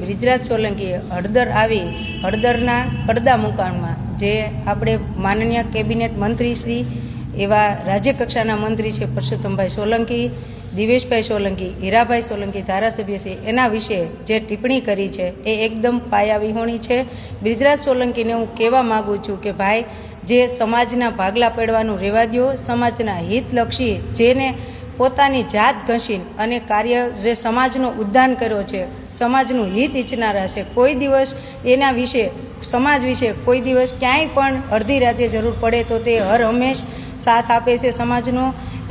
બ્રિજરાજ સોલંકીએ હળદર આવી હળદરના કડદા મુકામમાં જે આપણે માનનીય કેબિનેટ મંત્રી શ્રી એવા રાજ્યકક્ષાના મંત્રી છે પરસોત્તમભાઈ સોલંકી, દિવેશભાઈ સોલંકી, હીરાભાઈ સોલંકી ધારાસભ્ય છે, એના વિશે જે ટિપ્પણી કરી છે એ એકદમ પાયાવિહોણી છે। બ્રિજરાજ સોલંકીને હું કહેવા માગું છું કે ભાઈ, જે સમાજના ભાગલા પડવાનું રહેવા દો, સમાજના હિતલક્ષી જેને પોતાની જાત ઘસીને અને કાર્ય જે સમાજનો ઉદ્ધાન કર્યો છે, સમાજનું હિત ઈચ્છનારા છે, કોઈ દિવસ એના વિશે સમાજ વિશે કોઈ દિવસ ક્યાંય પણ અડધી રાતે જરૂર પડે તો તે હર હંમેશ સાથ આપે છે સમાજનો।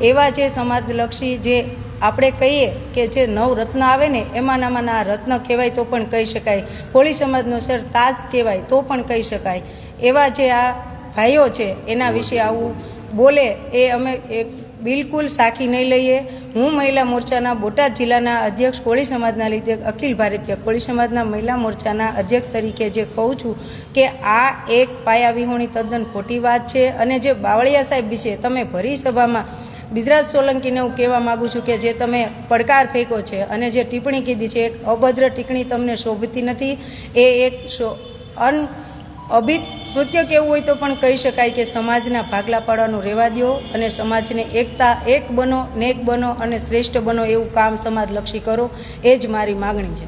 એવા જે સમાજલક્ષી જે આપણે કહીએ કે જે નવરત્ન આવે ને એમાંના રત્ન કહેવાય તો પણ કહી શકાય, કોળી સમાજનો સર તાજ કહેવાય તો પણ કહી શકાય, એવા જે આ ભાઈઓ છે એના વિશે આવું બોલે એ અમે એક બિલકુલ સાખી નહીં લઈએ। હું મહિલા મોરચાના બોટાદ જિલ્લાના અધ્યક્ષ, કોળી સમાજના લીધે અખિલ ભારતીય કોળી સમાજના મહિલા મોરચાના અધ્યક્ષ તરીકે જે કહું છું કે આ એક પાયાવિહોણી તદ્દન ખોટી વાત છે। અને જે બાવળિયા સાહેબ વિશે તમે ભરી સભામાં બ્રિજરાજ સોલંકીને હું કહેવા માગું છું કે જે તમે પડકાર ફેંકો છે અને જે ટિપ્પણી કીધી છે, એક અભદ્ર ટિપ્પણી તમને શોભતી નથી, એ એક અભિત કૃત્ય કેવું હોય તો પણ કહી શકાય કે સમાજના ભાગલા પાડવાનું રહેવા દો અને સમાજને એકતા એક બનો, નેક બનો અને શ્રેષ્ઠ બનો એવું કામ સમાજલક્ષી કરો, એ જ મારી માગણી છે।